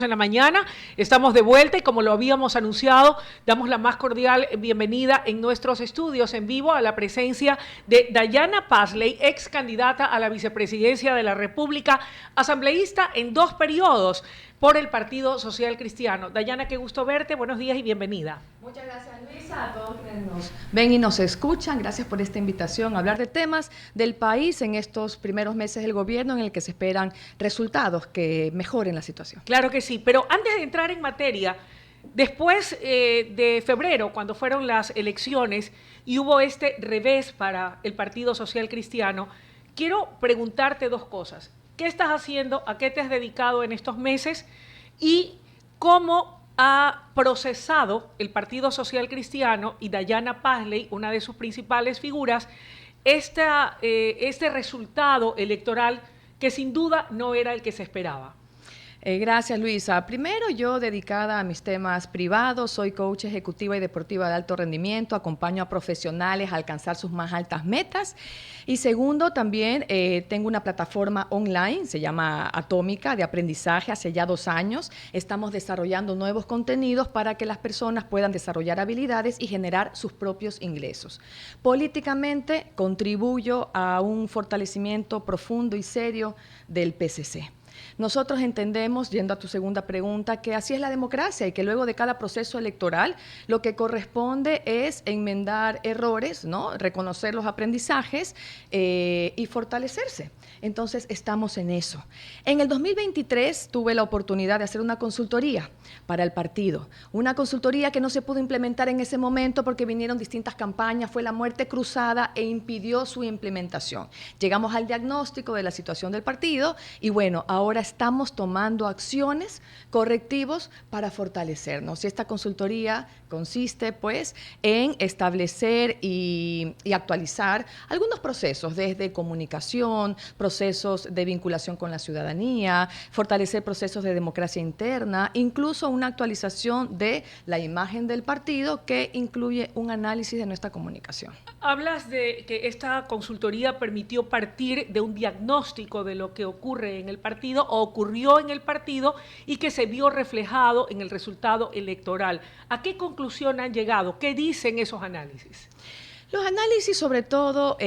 En la mañana estamos de vuelta y como lo habíamos anunciado, damos la más cordial bienvenida en nuestros estudios en vivo a la presencia de Dayana Pazley, ex candidata a la vicepresidencia de la República, asambleísta en 2 periodos por el Partido Social Cristiano. Dayana, qué gusto verte, buenos días y bienvenida. Muchas gracias, Luisa, a todos quienes nos ven y nos escuchan. Gracias por esta invitación a hablar de temas del país en estos primeros meses del gobierno en el que se esperan resultados que mejoren la situación. Claro que sí, pero antes de entrar en materia, después de febrero, cuando fueron las elecciones y hubo este revés para el Partido Social Cristiano, quiero preguntarte 2 cosas. ¿Qué estás haciendo? ¿A qué te has dedicado en estos meses? ¿Y cómo ha procesado el Partido Social Cristiano y Dayana Pazley, una de sus principales figuras, este resultado electoral que sin duda no era el que se esperaba? Gracias, Luisa. Primero, yo dedicada a mis temas privados, soy coach ejecutiva y deportiva de alto rendimiento, acompaño a profesionales a alcanzar sus más altas metas. Y segundo, también tengo una plataforma online, se llama Atómica, de aprendizaje, hace ya 2 años. Estamos desarrollando nuevos contenidos para que las personas puedan desarrollar habilidades y generar sus propios ingresos. Políticamente, contribuyo a un fortalecimiento profundo y serio del PCC. Nosotros entendemos, yendo a tu segunda pregunta, que así es la democracia y que luego de cada proceso electoral lo que corresponde es enmendar errores, ¿no? Reconocer los aprendizajes y fortalecerse. Entonces, estamos en eso. En el 2023 tuve la oportunidad de hacer una consultoría para el partido. Una consultoría que no se pudo implementar en ese momento porque vinieron distintas campañas, fue la muerte cruzada e impidió su implementación. Llegamos al diagnóstico de la situación del partido y bueno, ahora estamos tomando acciones, correctivos para fortalecernos. Y esta consultoría consiste pues en establecer y actualizar algunos procesos, desde comunicación, procesos de vinculación con la ciudadanía, fortalecer procesos de democracia interna, incluso una actualización de la imagen del partido que incluye un análisis de nuestra comunicación. Hablas de que esta consultoría permitió partir de un diagnóstico de lo que ocurre en el partido o ocurrió en el partido y que se vio reflejado en el resultado electoral. ¿A qué conclusión han llegado? ¿Qué dicen esos análisis? Los análisis sobre todo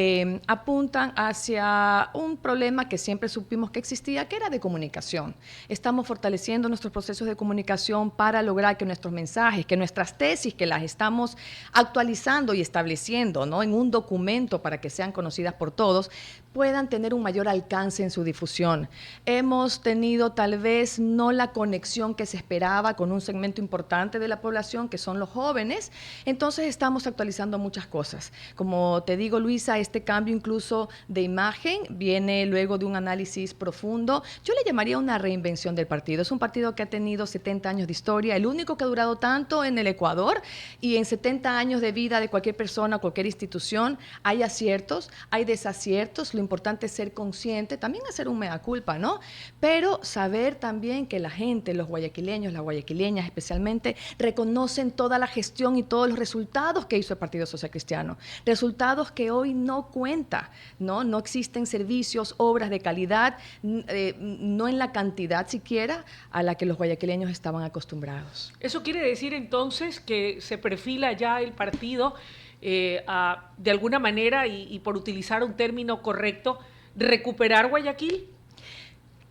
apuntan hacia un problema que siempre supimos que existía, que era de comunicación. Estamos fortaleciendo nuestros procesos de comunicación para lograr que nuestros mensajes, que nuestras tesis, que las estamos actualizando y estableciendo, ¿no?, en un documento para que sean conocidas por todos, puedan tener un mayor alcance en su difusión. Hemos tenido tal vez no la conexión que se esperaba con un segmento importante de la población, que son los jóvenes, entonces estamos actualizando muchas cosas. Como te digo, Luisa, este cambio incluso de imagen viene luego de un análisis profundo. Yo le llamaría una reinvención del partido. Es un partido que ha tenido 70 años de historia, el único que ha durado tanto en el Ecuador, y en 70 años de vida de cualquier persona, cualquier institución, hay aciertos, hay desaciertos. Lo importante es ser consciente, también hacer un mea culpa, ¿no? Pero saber también que la gente, los guayaquileños, las guayaquileñas especialmente, reconocen toda la gestión y todos los resultados que hizo el Partido Social Cristiano. Resultados que hoy no cuenta, ¿no? No existen servicios, obras de calidad, no en la cantidad siquiera a la que los guayaquileños estaban acostumbrados. ¿Eso quiere decir entonces que se perfila ya el partido de alguna manera, y por utilizar un término correcto, recuperar Guayaquil?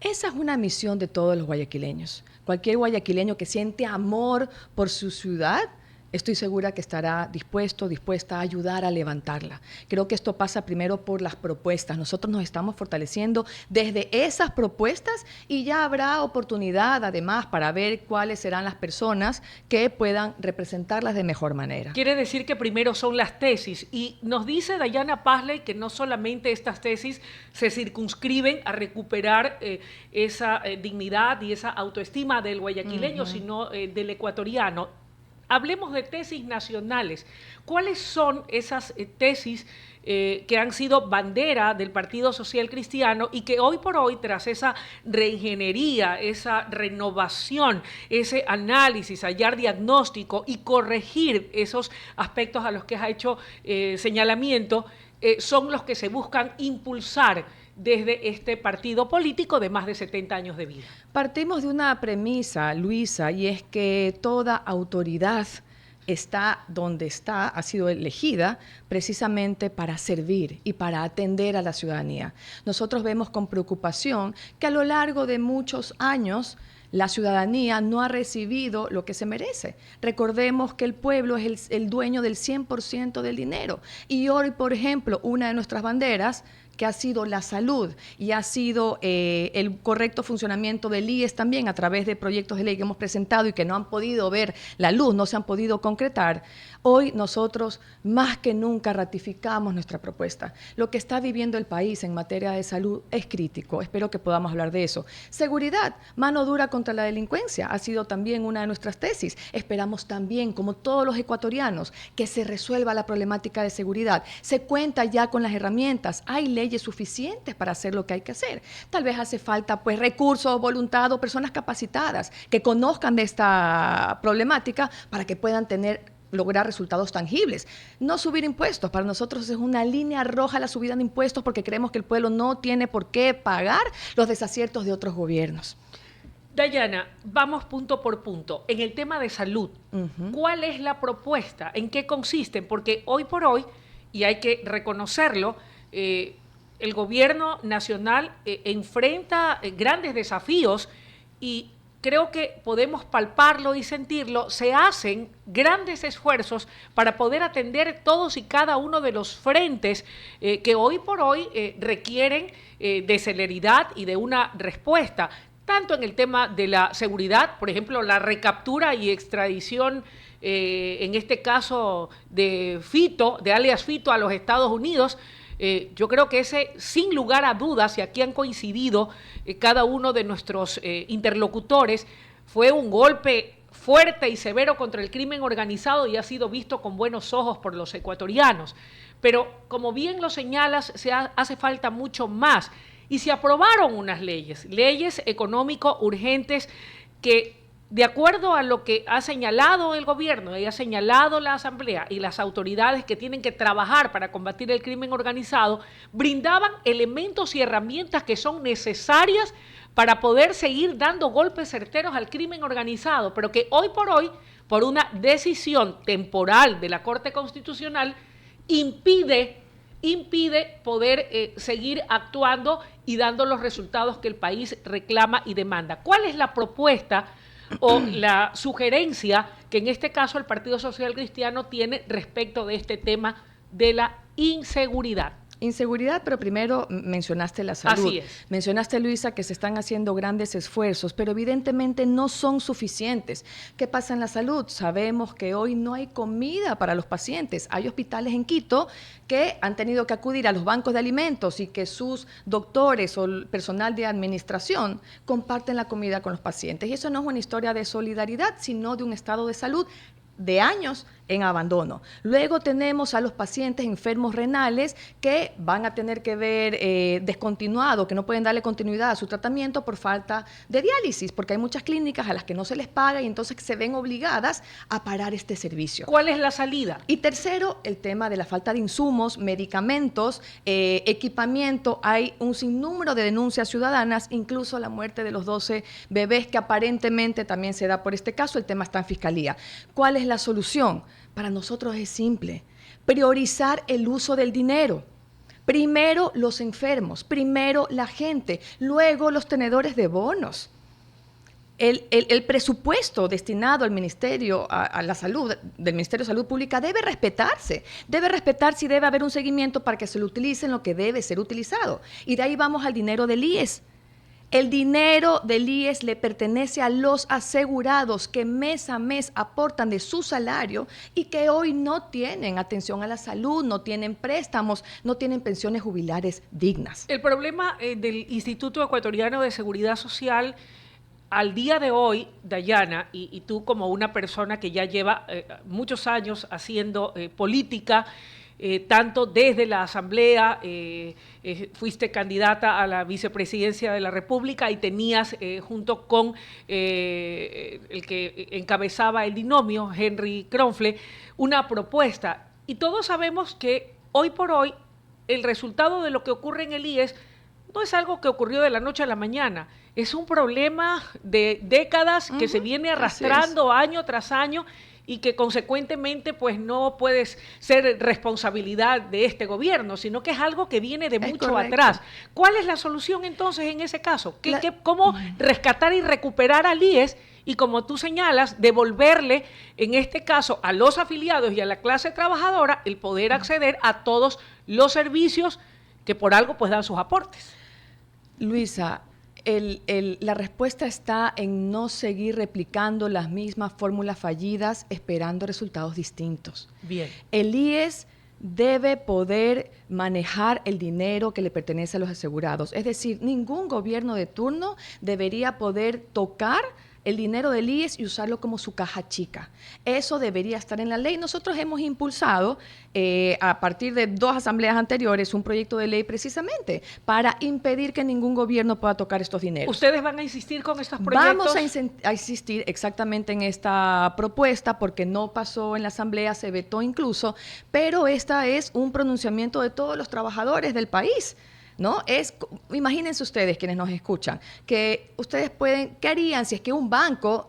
Esa es una misión de todos los guayaquileños. Cualquier guayaquileño que siente amor por su ciudad, estoy segura que estará dispuesta a ayudar a levantarla. Creo que esto pasa primero por las propuestas. Nosotros nos estamos fortaleciendo desde esas propuestas y ya habrá oportunidad además para ver cuáles serán las personas que puedan representarlas de mejor manera. Quiere decir que primero son las tesis, y nos dice Dayana Pazley que no solamente estas tesis se circunscriben a recuperar esa dignidad y esa autoestima del guayaquileño, sino del ecuatoriano. Hablemos de tesis nacionales. ¿Cuáles son esas tesis que han sido bandera del Partido Social Cristiano y que hoy por hoy, tras esa reingeniería, esa renovación, ese análisis, hallar diagnóstico y corregir esos aspectos a los que has hecho señalamiento, son los que se buscan impulsar desde este partido político de más de 70 años de vida? Partimos de una premisa, Luisa, y es que toda autoridad está donde está, ha sido elegida precisamente para servir y para atender a la ciudadanía. Nosotros vemos con preocupación que a lo largo de muchos años la ciudadanía no ha recibido lo que se merece. Recordemos que el pueblo es el dueño del 100% del dinero. Y hoy, por ejemplo, una de nuestras banderas, que ha sido la salud y ha sido el correcto funcionamiento del IES también a través de proyectos de ley que hemos presentado y que no han podido ver la luz, no se han podido concretar, hoy nosotros más que nunca ratificamos nuestra propuesta. Lo que está viviendo el país en materia de salud es crítico, espero que podamos hablar de eso. Seguridad, mano dura contra la delincuencia, ha sido también una de nuestras tesis. Esperamos también, como todos los ecuatorianos, que se resuelva la problemática de seguridad. Se cuenta ya con las herramientas, hay leyes suficientes para hacer lo que hay que hacer. Tal vez hace falta pues recursos, voluntad o personas capacitadas que conozcan de esta problemática para que puedan lograr resultados tangibles. No subir impuestos, para nosotros es una línea roja la subida de impuestos porque creemos que el pueblo no tiene por qué pagar los desaciertos de otros gobiernos. Dayana, vamos punto por punto. En el tema de salud, ¿cuál es la propuesta? ¿En qué consisten? Porque hoy por hoy, y hay que reconocerlo, el gobierno nacional enfrenta grandes desafíos y creo que podemos palparlo y sentirlo. Se hacen grandes esfuerzos para poder atender todos y cada uno de los frentes que hoy por hoy requieren de celeridad y de una respuesta, tanto en el tema de la seguridad, por ejemplo, la recaptura y extradición, en este caso de Fito, de alias Fito a los Estados Unidos. Yo creo que ese, sin lugar a dudas, y aquí han coincidido cada uno de nuestros interlocutores, fue un golpe fuerte y severo contra el crimen organizado y ha sido visto con buenos ojos por los ecuatorianos. Pero, como bien lo señalas, hace falta mucho más. Y se aprobaron unas leyes económico urgentes que, de acuerdo a lo que ha señalado el gobierno y ha señalado la Asamblea y las autoridades que tienen que trabajar para combatir el crimen organizado, brindaban elementos y herramientas que son necesarias para poder seguir dando golpes certeros al crimen organizado, pero que hoy, por una decisión temporal de la Corte Constitucional, impide poder seguir actuando y dando los resultados que el país reclama y demanda. ¿Cuál es la propuesta o la sugerencia que en este caso el Partido Social Cristiano tiene respecto de este tema de la inseguridad? Inseguridad, pero primero mencionaste la salud. Así es. Mencionaste, Luisa, que se están haciendo grandes esfuerzos, pero evidentemente no son suficientes. ¿Qué pasa en la salud? Sabemos que hoy no hay comida para los pacientes. Hay hospitales en Quito que han tenido que acudir a los bancos de alimentos y que sus doctores o el personal de administración comparten la comida con los pacientes. Y eso no es una historia de solidaridad, sino de un estado de salud de años en abandono. Luego tenemos a los pacientes enfermos renales que van a tener que ver descontinuado, que no pueden darle continuidad a su tratamiento por falta de diálisis, porque hay muchas clínicas a las que no se les paga y entonces se ven obligadas a parar este servicio. ¿Cuál es la salida? Y tercero, el tema de la falta de insumos, medicamentos, equipamiento. Hay un sinnúmero de denuncias ciudadanas, incluso la muerte de los 12 bebés que aparentemente también se da por este caso. El tema está en Fiscalía. ¿Cuál es la solución? Para nosotros es simple: priorizar el uso del dinero. Primero los enfermos, primero la gente, luego los tenedores de bonos. El presupuesto destinado al Ministerio a la Salud, del Ministerio de Salud Pública, debe respetarse y debe haber un seguimiento para que se lo utilice en lo que debe ser utilizado. Y de ahí vamos al dinero del IES. El dinero del IES le pertenece a los asegurados que mes a mes aportan de su salario y que hoy no tienen atención a la salud, no tienen préstamos, no tienen pensiones jubilares dignas. El problema del Instituto Ecuatoriano de Seguridad Social al día de hoy, Dayana, y tú como una persona que ya lleva muchos años haciendo política, tanto desde la Asamblea, fuiste candidata a la vicepresidencia de la República y tenías junto con el que encabezaba el binomio, Henry Kronfle, una propuesta. Y todos sabemos que hoy por hoy el resultado de lo que ocurre en el IES no es algo que ocurrió de la noche a la mañana, es un problema de décadas que se viene arrastrando año tras año y que consecuentemente pues no puede ser responsabilidad de este gobierno, sino que es algo que viene de mucho atrás. ¿Cuál es la solución entonces en ese caso? ¿Cómo rescatar y recuperar al IES? Y como tú señalas, devolverle, en este caso, a los afiliados y a la clase trabajadora el poder acceder a todos los servicios que por algo pues dan sus aportes. Luisa, la respuesta está en no seguir replicando las mismas fórmulas fallidas esperando resultados distintos. Bien. El IES debe poder manejar el dinero que le pertenece a los asegurados. Es decir, ningún gobierno de turno debería poder tocar el dinero del IES y usarlo como su caja chica. Eso debería estar en la ley. Nosotros hemos impulsado, a partir de 2 asambleas anteriores, un proyecto de ley precisamente para impedir que ningún gobierno pueda tocar estos dineros. ¿Ustedes van a insistir con estos proyectos? Vamos a insistir exactamente en esta propuesta porque no pasó en la asamblea, se vetó incluso, pero esta es un pronunciamiento de todos los trabajadores del país, ¿no? Imagínense ustedes, quienes nos escuchan, que ustedes ¿qué harían si es que un banco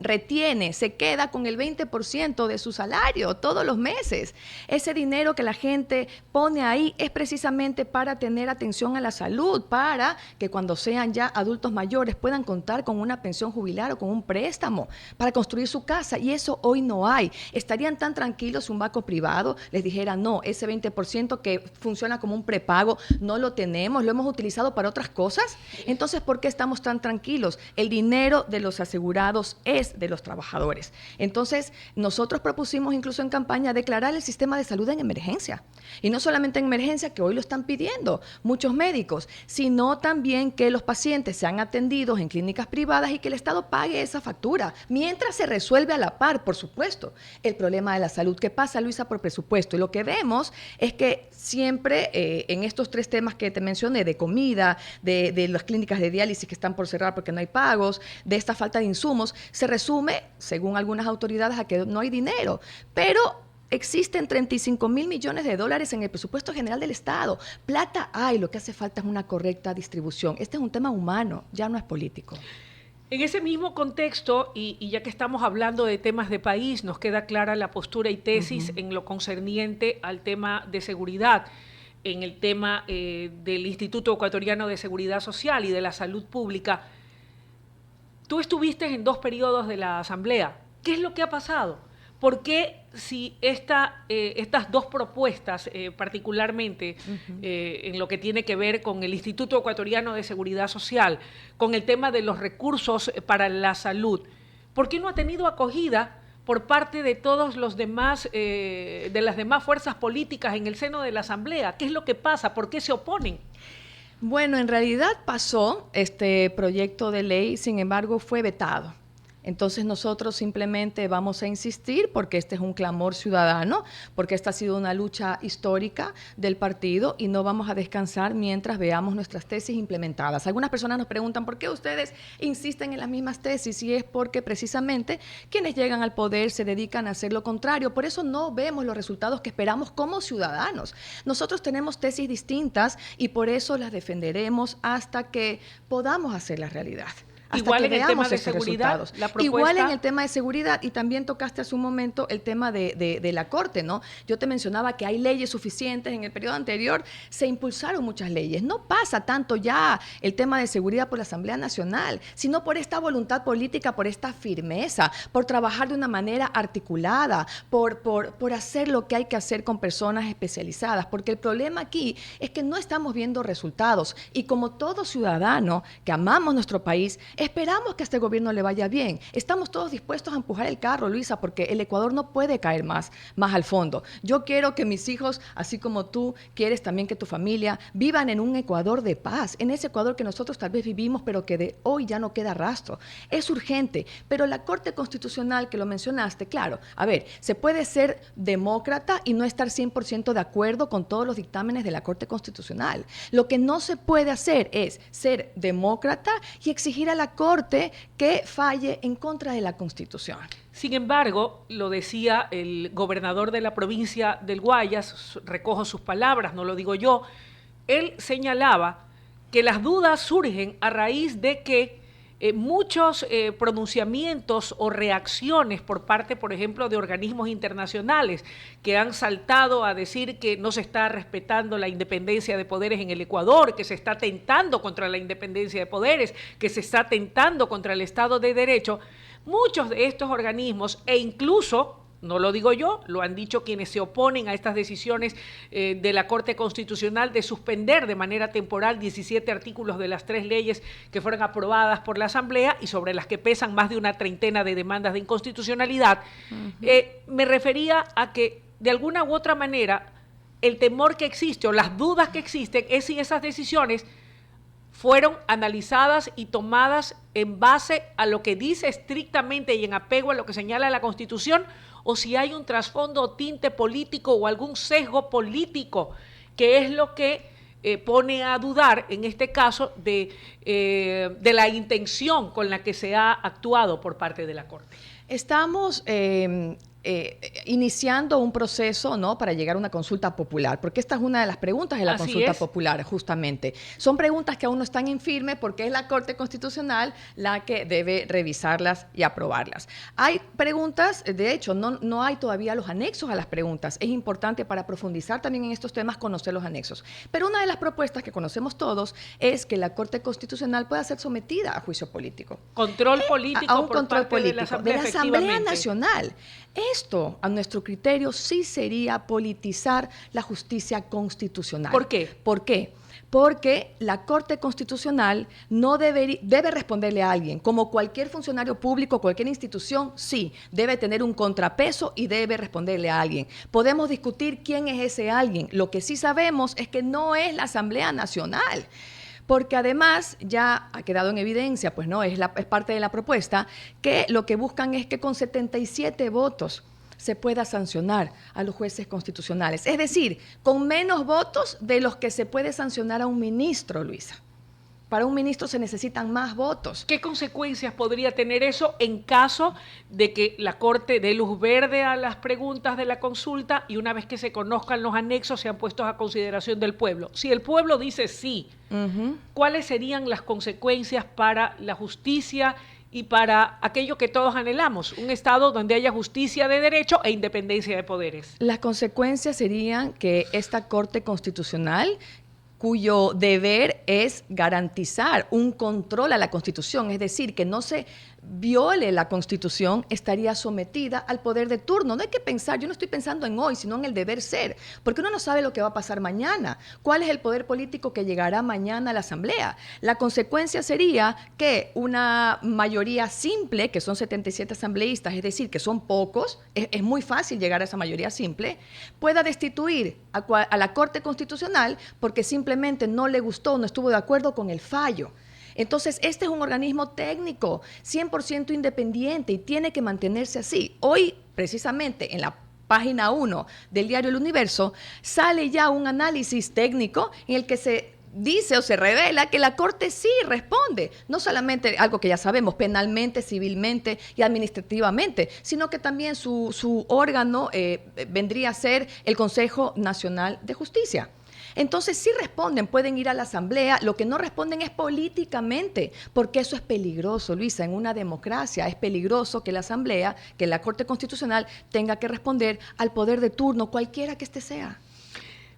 se queda con el 20% de su salario todos los meses? Ese dinero que la gente pone ahí es precisamente para tener atención a la salud, para que cuando sean ya adultos mayores puedan contar con una pensión jubilar o con un préstamo para construir su casa, y eso hoy no hay. ¿Estarían tan tranquilos si un banco privado les dijera, no, ese 20% que funciona como un prepago no lo tenemos, lo hemos utilizado para otras cosas? Entonces, ¿por qué estamos tan tranquilos? El dinero de los asegurados es de los trabajadores. Entonces, nosotros propusimos incluso en campaña declarar el sistema de salud en emergencia. Y no solamente en emergencia, que hoy lo están pidiendo muchos médicos, sino también que los pacientes sean atendidos en clínicas privadas y que el Estado pague esa factura, mientras se resuelve a la par, por supuesto, el problema de la salud. ¿Qué pasa, Luisa? Por presupuesto. Y lo que vemos es que siempre en estos 3 temas que te mencioné, de comida, de las clínicas de diálisis que están por cerrar porque no hay pagos, de esta falta de insumos, se resume, según algunas autoridades, a que no hay dinero. Pero existen 35,000 millones de dólares en el presupuesto general del Estado. Plata hay, lo que hace falta es una correcta distribución. Este es un tema humano, ya no es político. En ese mismo contexto, y ya que estamos hablando de temas de país, nos queda clara la postura y tesis en lo concerniente al tema de seguridad, en el tema del Instituto Ecuatoriano de Seguridad Social y de la Salud Pública. Tú estuviste en 2 periodos de la Asamblea. ¿Qué es lo que ha pasado? ¿Por qué si estas 2 propuestas, particularmente en lo que tiene que ver con el Instituto Ecuatoriano de Seguridad Social, con el tema de los recursos para la salud, ¿por qué no ha tenido acogida por parte de todos los demás, de las demás fuerzas políticas en el seno de la Asamblea? ¿Qué es lo que pasa? ¿Por qué se oponen? Bueno, en realidad pasó este proyecto de ley, sin embargo fue vetado. Entonces nosotros simplemente vamos a insistir porque este es un clamor ciudadano, porque esta ha sido una lucha histórica del partido y no vamos a descansar mientras veamos nuestras tesis implementadas. Algunas personas nos preguntan por qué ustedes insisten en las mismas tesis, y es porque precisamente quienes llegan al poder se dedican a hacer lo contrario. Por eso no vemos los resultados que esperamos como ciudadanos. Nosotros tenemos tesis distintas y por eso las defenderemos hasta que podamos hacerlas realidad. Igual en el tema de seguridad, la propuesta... Igual en el tema de seguridad, y también tocaste hace un momento el tema de la Corte, ¿no? Yo te mencionaba que hay leyes suficientes. En el periodo anterior se impulsaron muchas leyes. No pasa tanto ya el tema de seguridad por la Asamblea Nacional, sino por esta voluntad política, por esta firmeza, por trabajar de una manera articulada, por hacer lo que hay que hacer con personas especializadas, porque el problema aquí es que no estamos viendo resultados, y como todo ciudadano que amamos nuestro país, esperamos que a este gobierno le vaya bien. Estamos todos dispuestos a empujar el carro, Luisa, porque el Ecuador no puede caer más al fondo. Yo quiero que mis hijos, así como tú quieres también que tu familia, vivan en un Ecuador de paz, en ese Ecuador que nosotros tal vez vivimos, pero que de hoy ya no queda rastro. Es urgente, pero la Corte Constitucional, que lo mencionaste, claro, a ver, se puede ser demócrata y no estar 100% de acuerdo con todos los dictámenes de la Corte Constitucional. Lo que no se puede hacer es ser demócrata y exigir a la Corte que falle en contra de la Constitución. Sin embargo, lo decía el gobernador de la provincia del Guayas, recojo sus palabras, no lo digo yo, él señalaba que las dudas surgen a raíz de que muchos pronunciamientos o reacciones por parte, por ejemplo, de organismos internacionales que han saltado a decir que no se está respetando la independencia de poderes en el Ecuador, que se está atentando contra la independencia de poderes, que se está atentando contra el Estado de Derecho. Muchos de estos organismos, e incluso, no lo digo yo, lo han dicho quienes se oponen a estas decisiones de la Corte Constitucional de suspender de manera temporal 17 artículos de las 3 leyes que fueron aprobadas por la Asamblea y sobre las que pesan más de una treintena de demandas de inconstitucionalidad. Me refería a que de alguna u otra manera el temor que existe o las dudas que existen es si esas decisiones fueron analizadas y tomadas en base a lo que dice estrictamente y en apego a lo que señala la Constitución, o si hay un trasfondo o tinte político o algún sesgo político, que es lo que pone a dudar, en este caso, de la intención con la que se ha actuado por parte de la Corte. Estamos iniciando un proceso, ¿no?, para llegar a una consulta popular, porque esta es una de las preguntas de la consulta popular, justamente. Son preguntas que aún no están en firme porque es la Corte Constitucional la que debe revisarlas y aprobarlas. Hay preguntas, de hecho, no hay todavía los anexos a las preguntas. Es importante para profundizar también en estos temas conocer los anexos. Pero una de las propuestas que conocemos todos es que la Corte Constitucional pueda ser sometida a juicio político. Control político a un por control parte político de la Asamblea Nacional. Esto, a nuestro criterio, sí sería politizar la justicia constitucional. ¿Por qué? ¿Por qué? Porque la Corte Constitucional no debe responderle a alguien. Como cualquier funcionario público, cualquier institución, sí, debe tener un contrapeso y debe responderle a alguien. Podemos discutir quién es ese alguien. Lo que sí sabemos es que no es la Asamblea Nacional. Porque además ya ha quedado en evidencia, pues no, es parte de la propuesta, que lo que buscan es que con 77 votos se pueda sancionar a los jueces constitucionales. Es decir, con menos votos de los que se puede sancionar a un ministro, Luisa. Para un ministro se necesitan más votos. ¿Qué consecuencias podría tener eso en caso de que la Corte dé luz verde a las preguntas de la consulta y una vez que se conozcan los anexos sean puestos a consideración del pueblo? Si el pueblo dice sí, ¿cuáles serían las consecuencias para la justicia y para aquello que todos anhelamos? Un Estado donde haya justicia de derecho e independencia de poderes. Las consecuencias serían que esta Corte Constitucional, cuyo deber es garantizar un control a la Constitución, es decir, que no se viole la Constitución, estaría sometida al poder de turno. No hay que pensar, yo no estoy pensando en hoy, sino en el deber ser, porque uno no sabe lo que va a pasar mañana. ¿Cuál es el poder político que llegará mañana a la Asamblea? La consecuencia sería que una mayoría simple, que son 77 asambleístas, es decir, que son pocos, es muy fácil llegar a esa mayoría simple, pueda destituir a la Corte Constitucional porque simplemente no le gustó, no estuvo de acuerdo con el fallo. Entonces, este es un organismo técnico, 100% independiente y tiene que mantenerse así. Hoy, precisamente, en la página 1 del diario El Universo, sale ya un análisis técnico en el que se dice o se revela que la Corte sí responde, no solamente algo que ya sabemos, penalmente, civilmente y administrativamente, sino que también su órgano vendría a ser el Consejo Nacional de Justicia. Entonces sí responden, pueden ir a la Asamblea, lo que no responden es políticamente, porque eso es peligroso, Luisa, en una democracia es peligroso que la Asamblea, que la Corte Constitucional tenga que responder al poder de turno, cualquiera que este sea.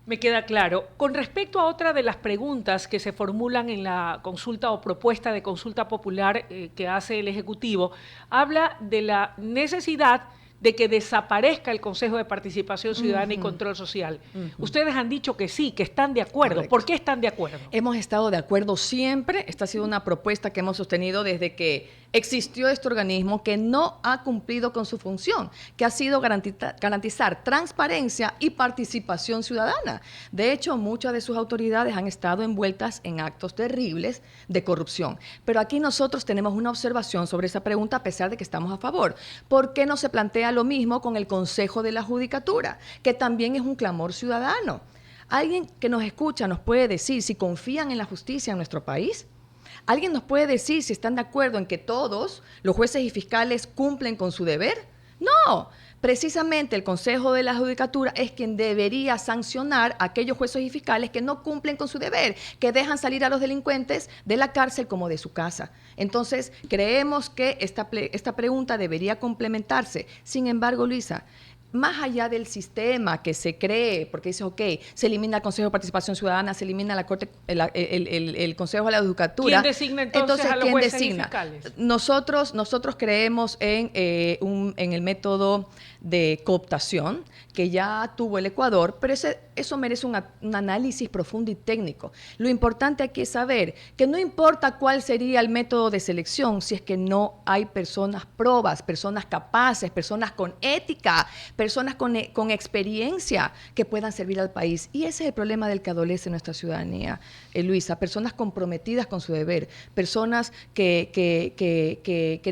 Me queda claro. Con respecto a otra de las preguntas que se formulan en la consulta o propuesta de consulta popular que hace el Ejecutivo, habla de la necesidad de que desaparezca el Consejo de Participación Ciudadana y Control Social. Ustedes han dicho que sí, que están de acuerdo. Correcto. ¿Por qué están de acuerdo? Hemos estado de acuerdo siempre. Esta ha sido una propuesta que hemos sostenido desde que existió este organismo, que no ha cumplido con su función, que ha sido garantizar transparencia y participación ciudadana. De hecho, muchas de sus autoridades han estado envueltas en actos terribles de corrupción. Pero aquí nosotros tenemos una observación sobre esa pregunta, a pesar de que estamos a favor. ¿Por qué no se plantea lo mismo con el Consejo de la Judicatura, que también es un clamor ciudadano? ¿Alguien que nos escucha nos puede decir si confían en la justicia en nuestro país? ¿Alguien nos puede decir si están de acuerdo en que todos los jueces y fiscales cumplen con su deber? No, precisamente el Consejo de la Judicatura es quien debería sancionar a aquellos jueces y fiscales que no cumplen con su deber, que dejan salir a los delincuentes de la cárcel como de su casa. Entonces, creemos que esta pregunta debería complementarse. Sin embargo, Luisa, más allá del sistema que se cree, porque dice, ok, se elimina el Consejo de Participación Ciudadana, se elimina la Corte, el Consejo de la Judicatura. ¿Quién designa entonces a los ¿quién jueces designa? y fiscales? Nosotros creemos en el método de cooptación que ya tuvo el Ecuador, pero eso merece un análisis profundo y técnico. Lo importante aquí es saber que no importa cuál sería el método de selección, si es que no hay personas probas, personas capaces, personas con ética, personas con experiencia que puedan servir al país. Y ese es el problema del que adolece nuestra ciudadanía, Luisa, personas comprometidas con su deber, personas que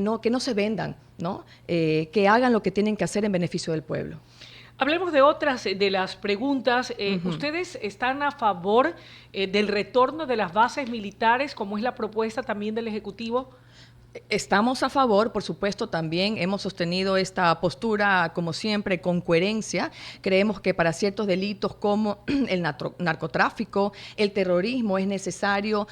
no se vendan, ¿no? Que hagan lo que tienen que hacer en beneficio del pueblo. Hablemos de otras de las preguntas. ¿Ustedes están a favor del retorno de las bases militares, como es la propuesta también del Ejecutivo? Estamos a favor, por supuesto, también hemos sostenido esta postura, como siempre, con coherencia. Creemos que para ciertos delitos como el narcotráfico, el terrorismo, es necesario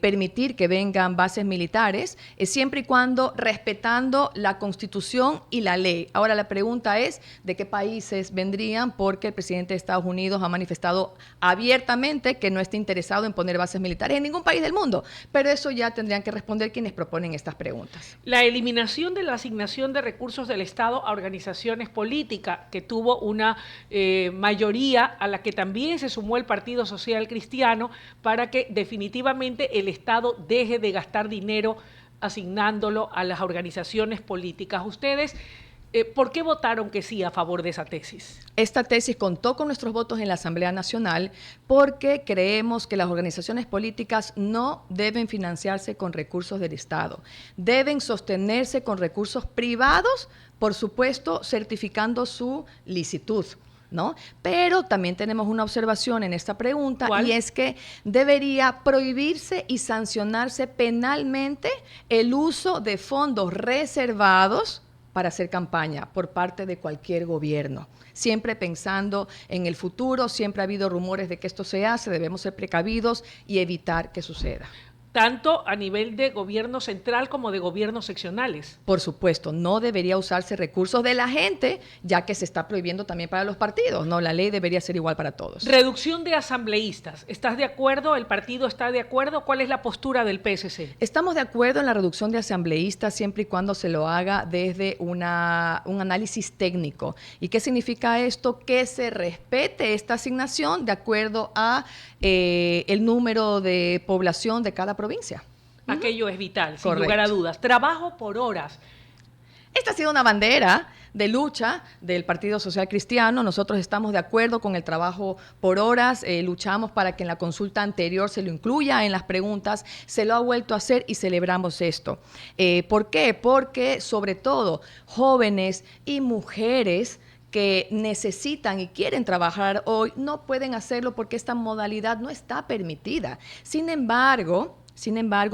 permitir que vengan bases militares, siempre y cuando respetando la Constitución y la ley. Ahora, la pregunta es de qué países vendrían, porque el presidente de Estados Unidos ha manifestado abiertamente que no está interesado en poner bases militares en ningún país del mundo, pero eso ya tendrían que responder quienes proponen estas preguntas. La eliminación de la asignación de recursos del Estado a organizaciones políticas, que tuvo una mayoría a la que también se sumó el Partido Social Cristiano, para que definitivamente el Estado deje de gastar dinero asignándolo a las organizaciones políticas. ¿Ustedes por qué votaron que sí a favor de esa tesis? Esta tesis contó con nuestros votos en la Asamblea Nacional porque creemos que las organizaciones políticas no deben financiarse con recursos del Estado, deben sostenerse con recursos privados, por supuesto, certificando su licitud, ¿no? Pero también tenemos una observación en esta pregunta. ¿Cuál? Y es que debería prohibirse y sancionarse penalmente el uso de fondos reservados para hacer campaña por parte de cualquier gobierno. Siempre pensando en el futuro, siempre ha habido rumores de que esto se hace, debemos ser precavidos y evitar que suceda. Tanto a nivel de gobierno central como de gobiernos seccionales. Por supuesto, no debería usarse recursos de la gente, ya que se está prohibiendo también para los partidos, ¿no? La ley debería ser igual para todos. Reducción de asambleístas. ¿Estás de acuerdo? ¿El partido está de acuerdo? ¿Cuál es la postura del PSC? Estamos de acuerdo en la reducción de asambleístas siempre y cuando se lo haga desde un análisis técnico. ¿Y qué significa esto? Que se respete esta asignación de acuerdo a el número de población de cada provincia. Aquello es vital, sin Correcto. lugar a dudas. Trabajo por horas. Esta ha sido una bandera de lucha del Partido Social Cristiano. Nosotros estamos de acuerdo con el trabajo por horas, luchamos para que en la consulta anterior se lo incluya en las preguntas, se lo ha vuelto a hacer y celebramos esto. ¿Por qué? Porque sobre todo jóvenes y mujeres que necesitan y quieren trabajar hoy no pueden hacerlo porque esta modalidad no está permitida. Sin embargo,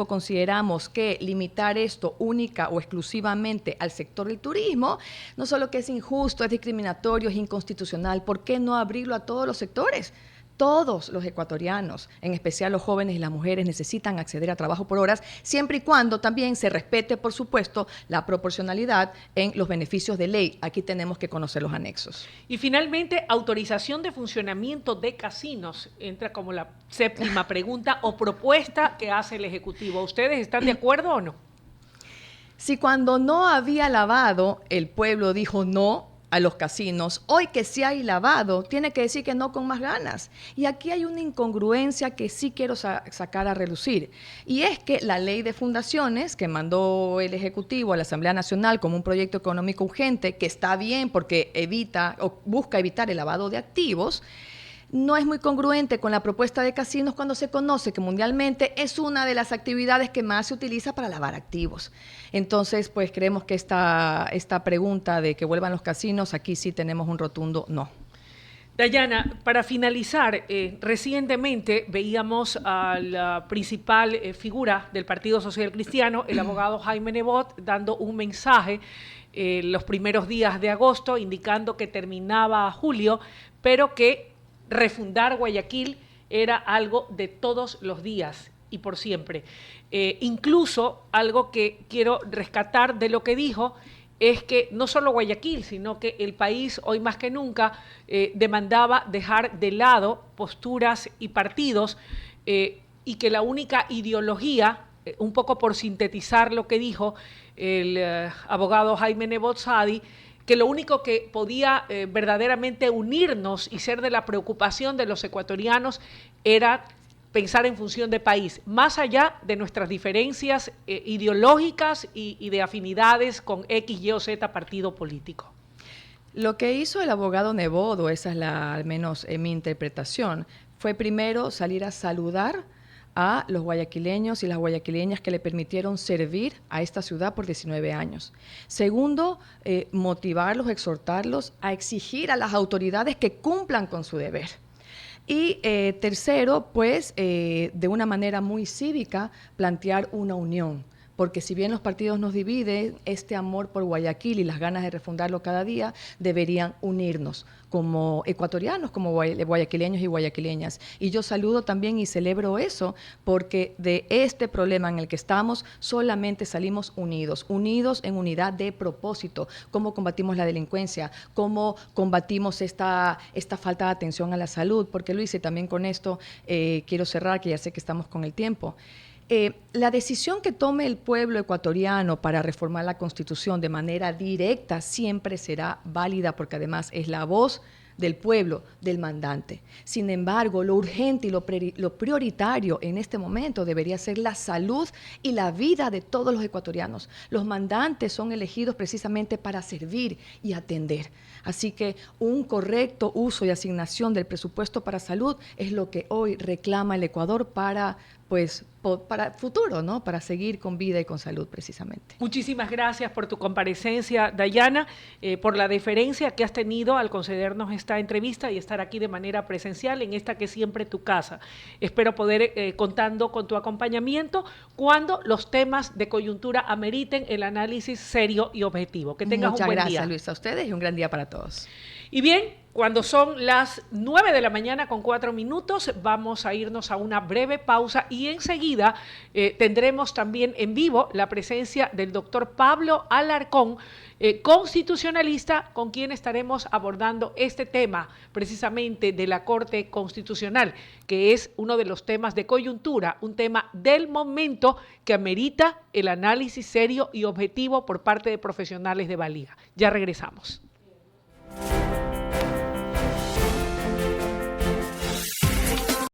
consideramos que limitar esto única o exclusivamente al sector del turismo, no solo que es injusto, es discriminatorio, es inconstitucional, ¿por qué no abrirlo a todos los sectores? Todos los ecuatorianos, en especial los jóvenes y las mujeres, necesitan acceder a trabajo por horas, siempre y cuando también se respete, por supuesto, la proporcionalidad en los beneficios de ley. Aquí tenemos que conocer los anexos. Y finalmente, autorización de funcionamiento de casinos. Entra como la séptima pregunta o propuesta que hace el Ejecutivo. ¿Ustedes están de acuerdo o no? Si cuando no había lavado, el pueblo dijo no a los casinos, hoy que sí hay lavado, tiene que decir que no con más ganas. Y aquí hay una incongruencia que sí quiero sacar a relucir. Y es que la ley de fundaciones que mandó el Ejecutivo a la Asamblea Nacional como un proyecto económico urgente, que está bien porque evita o busca evitar el lavado de activos, no es muy congruente con la propuesta de casinos cuando se conoce que mundialmente es una de las actividades que más se utiliza para lavar activos. Entonces, pues creemos que esta pregunta de que vuelvan los casinos, aquí sí tenemos un rotundo no. Dayana, para finalizar, recientemente veíamos a la principal figura del Partido Social Cristiano, el abogado Jaime Nebot, dando un mensaje los primeros días de agosto, indicando que terminaba julio, pero que refundar Guayaquil era algo de todos los días y por siempre. Incluso algo que quiero rescatar de lo que dijo es que no solo Guayaquil, sino que el país hoy más que nunca demandaba dejar de lado posturas y partidos y que la única ideología, un poco por sintetizar lo que dijo el abogado Jaime Nebot Sadi, que lo único que podía verdaderamente unirnos y ser de la preocupación de los ecuatorianos era pensar en función de país, más allá de nuestras diferencias ideológicas y de afinidades con X, Y o Z partido político. Lo que hizo el abogado Nebot, o esa es al menos mi interpretación, fue primero salir a saludar a los guayaquileños y las guayaquileñas que le permitieron servir a esta ciudad por 19 años. Segundo, motivarlos, exhortarlos a exigir a las autoridades que cumplan con su deber. Y tercero, pues, de una manera muy cívica, plantear una unión. Porque si bien los partidos nos dividen, este amor por Guayaquil y las ganas de refundarlo cada día deberían unirnos como ecuatorianos, como guayaquileños y guayaquileñas. Y yo saludo también y celebro eso, porque de este problema en el que estamos solamente salimos unidos, unidos en unidad de propósito, cómo combatimos la delincuencia, cómo combatimos esta falta de atención a la salud, porque Luis, y también con esto quiero cerrar, que ya sé que estamos con el tiempo. La decisión que tome el pueblo ecuatoriano para reformar la Constitución de manera directa siempre será válida, porque además es la voz del pueblo, del mandante. Sin embargo, lo urgente y lo prioritario en este momento debería ser la salud y la vida de todos los ecuatorianos. Los mandantes son elegidos precisamente para servir y atender. Así que un correcto uso y asignación del presupuesto para salud es lo que hoy reclama el Ecuador para el futuro, ¿no? Para seguir con vida y con salud, precisamente. Muchísimas gracias por tu comparecencia, Dayana, por la deferencia que has tenido al concedernos esta entrevista y estar aquí de manera presencial en esta que es siempre tu casa. Espero poder, contando con tu acompañamiento, cuando los temas de coyuntura ameriten el análisis serio y objetivo. Que tengas un buen día. Muchas gracias, Luis, a ustedes y un gran día para todos. Y bien, cuando son las 9 de la mañana con 4 minutos, vamos a irnos a una breve pausa y enseguida tendremos también en vivo la presencia del doctor Pablo Alarcón, constitucionalista, con quien estaremos abordando este tema precisamente de la Corte Constitucional, que es uno de los temas de coyuntura, un tema del momento que amerita el análisis serio y objetivo por parte de profesionales de Baliga. Ya regresamos.